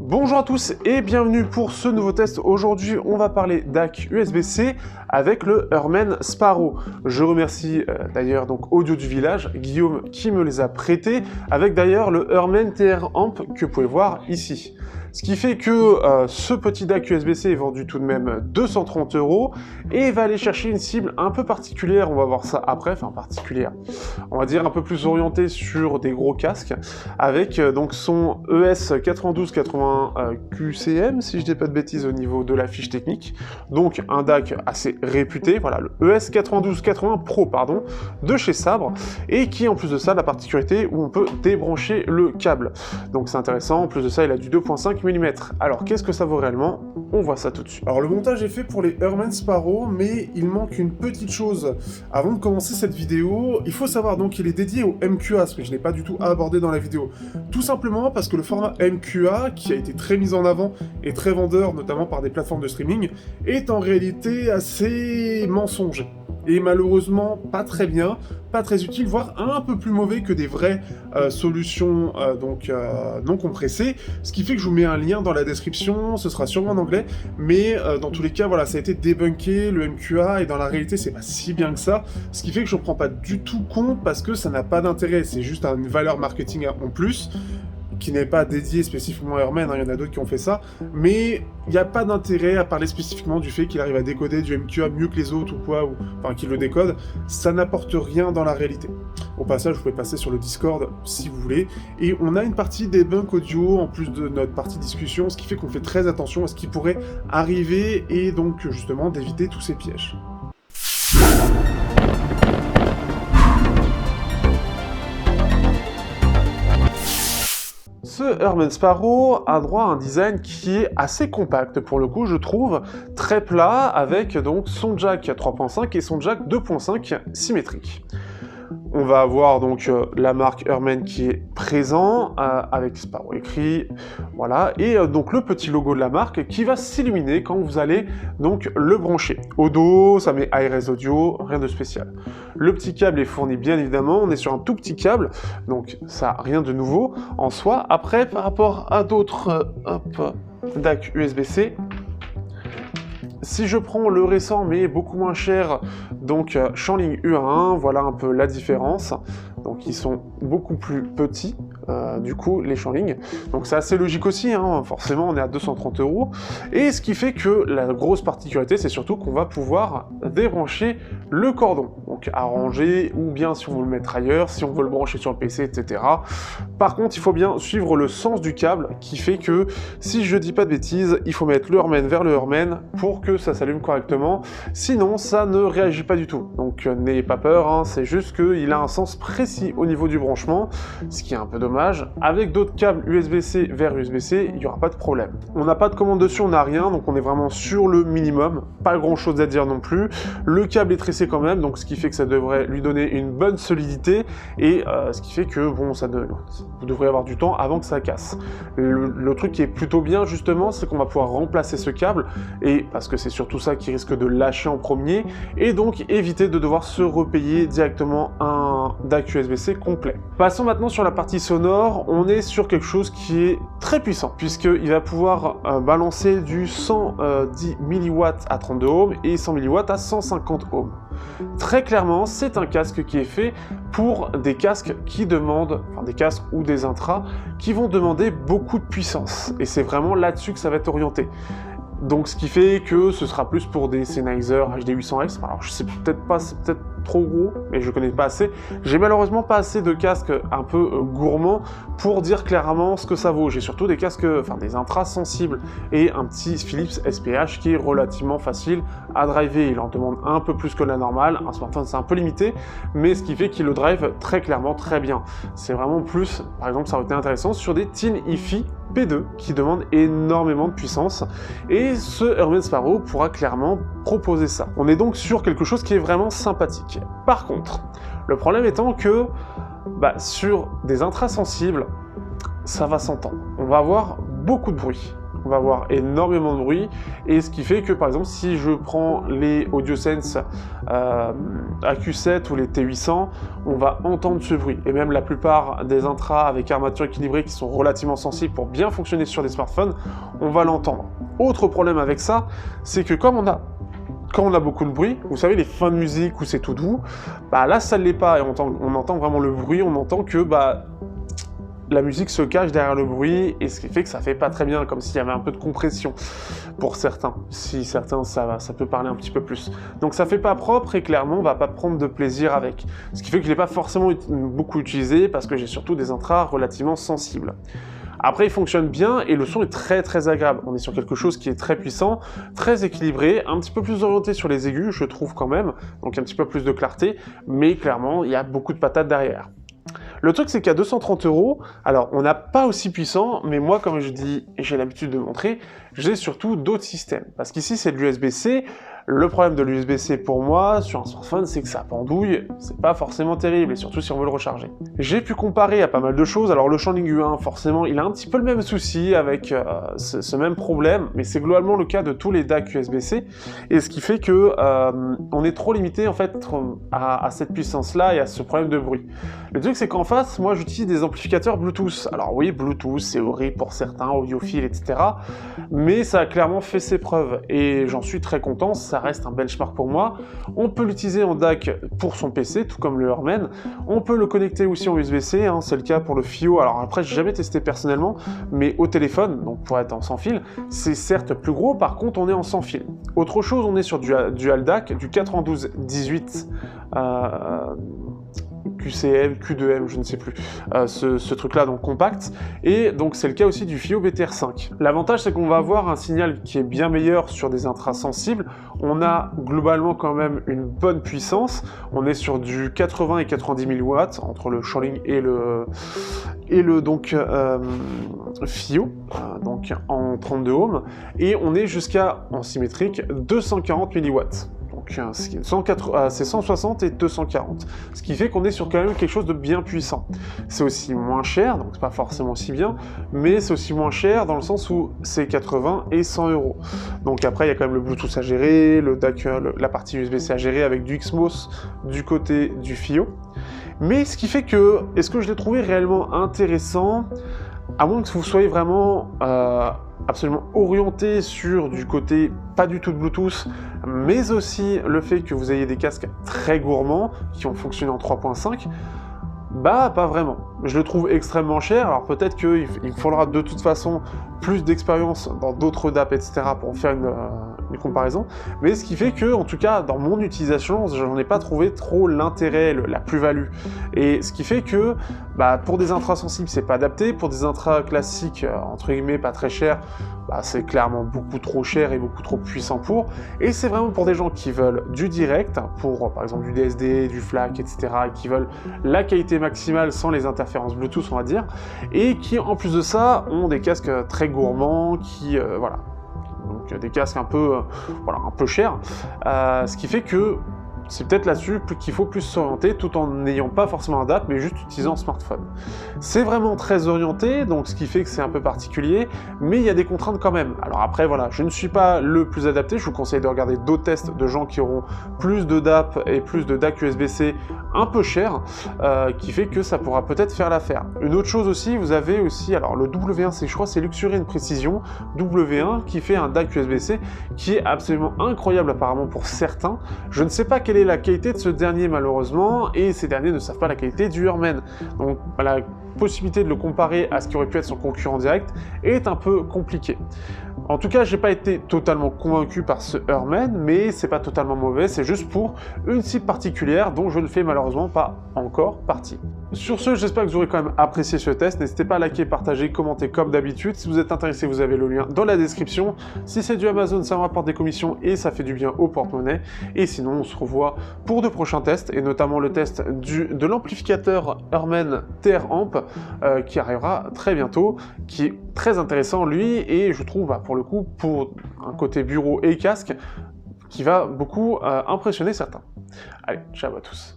Bonjour à tous et bienvenue pour ce nouveau test. Aujourd'hui, on va parler DAC USB-C avec le Hermen Sparrow. Je remercie d'ailleurs donc Audio du Village, Guillaume qui me les a prêtés, avec d'ailleurs le Hermen TR Amp que vous pouvez voir ici. Ce qui fait que ce petit DAC USB-C est vendu tout de même 230 € et va aller chercher une cible un peu particulière, on va voir ça après, enfin particulière, on va dire un peu plus orientée sur des gros casques, avec donc son ES9280 QCM, si je dis pas de bêtises au niveau de la fiche technique, donc un DAC assez réputé, voilà, le ES9280 Pro, pardon, de chez Sabre, et qui en plus de ça, la particularité où on peut débrancher le câble. Donc c'est intéressant, en plus de ça, il a du 2.5 mm. Alors qu'est-ce que ça vaut réellement? On voit ça tout de suite. Alors le montage est fait pour les Hermen Sparrow, mais il manque une petite chose. Avant de commencer cette vidéo, il faut savoir donc qu'il est dédié au MQA, ce que je n'ai pas du tout abordé dans la vidéo. Tout simplement parce que le format MQA, qui a été très mis en avant et très vendeur, notamment par des plateformes de streaming, est en réalité assez mensonger. Et malheureusement pas très bien, pas très utile, voire un peu plus mauvais que des vraies solutions non compressées, ce qui fait que je vous mets un lien dans la description, ce sera sûrement en anglais, mais dans tous les cas, voilà, ça a été débunké, le MQA, et dans la réalité, c'est pas si bien que ça, ce qui fait que je ne prends pas du tout compte, parce que ça n'a pas d'intérêt, c'est juste une valeur marketing en plus, qui n'est pas dédié spécifiquement à Hermen, il y en a d'autres qui ont fait ça, mais il n'y a pas d'intérêt à parler spécifiquement du fait qu'il arrive à décoder du MQA mieux que les autres ou quoi, enfin qu'il le décode, ça n'apporte rien dans la réalité. Au passage, vous pouvez passer sur le Discord si vous voulez, et on a une partie debunk audio en plus de notre partie discussion, ce qui fait qu'on fait très attention à ce qui pourrait arriver et donc justement d'éviter tous ces pièges. Ce Hermen Sparrow a droit à un design qui est assez compact pour le coup, je trouve, très plat, avec donc son jack 3.5 et son jack 2.5 symétrique. On va avoir donc la marque Hermen qui est présent, avec Sparrow écrit, voilà, et donc le petit logo de la marque qui va s'illuminer quand vous allez donc le brancher. Au dos, ça met hi-res audio, rien de spécial. Le petit câble est fourni bien évidemment, on est sur un tout petit câble, donc ça, rien de nouveau en soi. Après, par rapport à d'autres DAC USB-C, si je prends le récent mais beaucoup moins cher, donc Shanling U1, voilà un peu la différence. Donc ils sont beaucoup plus petits, du coup, les Shanling. Donc c'est assez logique aussi, hein, forcément on est à 230 €. Et ce qui fait que la grosse particularité, c'est surtout qu'on va pouvoir débrancher le cordon. Donc arranger, ou bien si on veut le mettre ailleurs, si on veut le brancher sur le PC, etc. Par contre, il faut bien suivre le sens du câble, qui fait que, si je dis pas de bêtises, il faut mettre le Hermen vers le Hermen pour que ça s'allume correctement. Sinon, ça ne réagit pas du tout. Donc n'ayez pas peur, hein, c'est juste qu'il a un sens précis au niveau du branchement, ce qui est un peu dommage. Avec d'autres câbles USB-C vers USB-C, il n'y aura pas de problème. On n'a pas de commande dessus, on n'a rien, donc on est vraiment sur le minimum, pas grand chose à dire non plus. Le câble est tressé quand même, donc ce qui fait que ça devrait lui donner une bonne solidité, et ce qui fait que bon, vous devrez avoir du temps avant que ça casse. Le truc qui est plutôt bien justement, c'est qu'on va pouvoir remplacer ce câble, et parce que c'est surtout ça qui risque de lâcher en premier, et donc éviter de devoir se repayer directement un DAC USB-C complet. Passons maintenant sur la partie sonore. On est sur quelque chose qui est très puissant, puisqu'il va pouvoir balancer du 110 mW à 32 ohms et 100 mW à 150 ohms. Très clairement, c'est un casque qui est fait pour des casques qui demandent, enfin des casques ou des intras, qui vont demander beaucoup de puissance, et c'est vraiment là-dessus que ça va être orienté. Donc ce qui fait que ce sera plus pour des Sennheiser HD 800X, alors je sais peut-être pas, c'est peut-être trop gros, mais je connais pas assez. J'ai malheureusement pas assez de casques un peu gourmands pour dire clairement ce que ça vaut. J'ai surtout des casques, enfin des intras sensibles, et un petit Philips SPH qui est relativement facile à driver. Il en demande un peu plus que la normale, un smartphone c'est un peu limité, mais ce qui fait qu'il le drive très clairement très bien. C'est vraiment plus, par exemple ça aurait été intéressant sur des Teen Hi-Fi P2 qui demandent énormément de puissance, et ce Hermen Sparrow pourra clairement proposer ça. On est donc sur quelque chose qui est vraiment sympathique. Par contre, le problème étant que sur des intras sensibles, ça va s'entendre. On va avoir beaucoup de bruit. on va avoir énormément de bruit, et ce qui fait que par exemple si je prends les AudioSense AQ7 ou les T800, on va entendre ce bruit, et même la plupart des intras avec armature équilibrée qui sont relativement sensibles pour bien fonctionner sur des smartphones, on va l'entendre. Autre problème avec ça, c'est que quand on a beaucoup de bruit, vous savez les fins de musique où c'est tout doux, bah là ça ne l'est pas, et on entend vraiment le bruit, on entend que la musique se cache derrière le bruit, et ce qui fait que ça fait pas très bien, comme s'il y avait un peu de compression pour certains. Si certains, ça peut parler un petit peu plus. Donc ça fait pas propre, et clairement on va pas prendre de plaisir avec. Ce qui fait que je l'ai pas forcément beaucoup utilisé, parce que j'ai surtout des intras relativement sensibles. Après, il fonctionne bien et le son est très très agréable. On est sur quelque chose qui est très puissant, très équilibré, un petit peu plus orienté sur les aigus, je trouve quand même, donc un petit peu plus de clarté, mais clairement, il y a beaucoup de patates derrière. Le truc, c'est qu'à 230 €, alors on n'a pas aussi puissant, mais moi, comme je dis, et j'ai l'habitude de montrer, j'ai surtout d'autres systèmes. Parce qu'ici, c'est de l'USB-C. Le problème de l'USB-C pour moi, sur un smartphone, c'est que ça pendouille, c'est pas forcément terrible, et surtout si on veut le recharger. J'ai pu comparer à pas mal de choses, alors le Shandling U1, forcément, il a un petit peu le même souci avec ce même problème, mais c'est globalement le cas de tous les DAC USB-C, et ce qui fait que on est trop limité en fait à cette puissance-là et à ce problème de bruit. Le truc, c'est qu'en face, moi j'utilise des amplificateurs Bluetooth. Alors oui, Bluetooth, c'est horrible pour certains, audiophiles, etc. Mais ça a clairement fait ses preuves, et j'en suis très content, ça reste un benchmark pour moi. On peut l'utiliser en DAC pour son PC, tout comme le Herman. On peut le connecter aussi en USB-C, hein, c'est le cas pour le FiO. Alors après, j'ai jamais testé personnellement, mais au téléphone, donc pour être en sans fil, c'est certes plus gros, par contre on est en sans fil. Autre chose, on est sur du DAC, du 9218 QCM, Q2M, je ne sais plus, ce truc-là, donc compact, et donc c'est le cas aussi du FiO BTR5. L'avantage, c'est qu'on va avoir un signal qui est bien meilleur sur des intras sensibles, on a globalement quand même une bonne puissance, on est sur du 80 et 90 000 watts, entre le Shandling et le donc FiO, donc en 32 ohms, et on est jusqu'à, en symétrique, 240 milliwatts. Donc c'est 160 et 240, ce qui fait qu'on est sur quand même quelque chose de bien puissant. C'est aussi moins cher, donc c'est pas forcément aussi bien, mais c'est aussi moins cher dans le sens où c'est 80 et 100 €. Donc après il y a quand même le Bluetooth à gérer, le DAC, la partie USB-C à gérer avec du XMOS du côté du FiO. Mais ce qui fait que, est-ce que je l'ai trouvé réellement intéressant, à moins que vous soyez vraiment absolument orienté sur du côté pas du tout de Bluetooth, mais aussi le fait que vous ayez des casques très gourmands qui ont fonctionné en 3.5, bah pas vraiment. Je le trouve extrêmement cher, alors peut-être qu'il faudra de toute façon plus d'expérience dans d'autres DAP, etc. pour faire une comparaison, mais ce qui fait que, en tout cas, dans mon utilisation, je n'en ai pas trouvé trop l'intérêt, la plus-value. Et ce qui fait que, bah, pour des intras sensibles, c'est pas adapté, pour des intras classiques, entre guillemets, pas très chers, bah, c'est clairement beaucoup trop cher et beaucoup trop puissant pour, et c'est vraiment pour des gens qui veulent du direct, pour par exemple du DSD, du FLAC, etc., et qui veulent la qualité maximale sans les interférences Bluetooth, on va dire, et qui, en plus de ça, ont des casques très gourmands, qui, voilà, donc des casques un peu, voilà, un peu chers, ce qui fait que c'est peut-être là-dessus qu'il faut plus s'orienter, tout en n'ayant pas forcément un DAP, mais juste utilisant un smartphone. C'est vraiment très orienté, donc ce qui fait que c'est un peu particulier, mais il y a des contraintes quand même. Alors après, voilà, je ne suis pas le plus adapté, je vous conseille de regarder d'autres tests de gens qui auront plus de DAP et plus de DAC USB-C un peu cher, qui fait que ça pourra peut-être faire l'affaire. Une autre chose aussi, vous avez aussi, alors le W1, je crois c'est Luxurion Precision W1, qui fait un DAC USB-C, qui est absolument incroyable apparemment pour certains. Je ne sais pas quelle est la qualité de ce dernier malheureusement, et ces derniers ne savent pas la qualité du Herman. Donc la possibilité de le comparer à ce qui aurait pu être son concurrent direct est un peu compliquée. En tout cas, j'ai pas été totalement convaincu par ce Herman, mais c'est pas totalement mauvais, c'est juste pour une cible particulière dont je ne fais malheureusement pas encore partie. Sur ce, j'espère que vous aurez quand même apprécié ce test. N'hésitez pas à liker, partager, commenter comme d'habitude. Si vous êtes intéressé, vous avez le lien dans la description. Si c'est du Amazon, ça me rapporte des commissions et ça fait du bien au porte-monnaie. Et sinon, on se revoit pour de prochains tests, et notamment le test de l'amplificateur Herman TR-Amp qui arrivera très bientôt, qui est très intéressant lui, et je trouve pour le coup, pour un côté bureau et casque, qui va beaucoup impressionner certains. Allez, ciao à tous.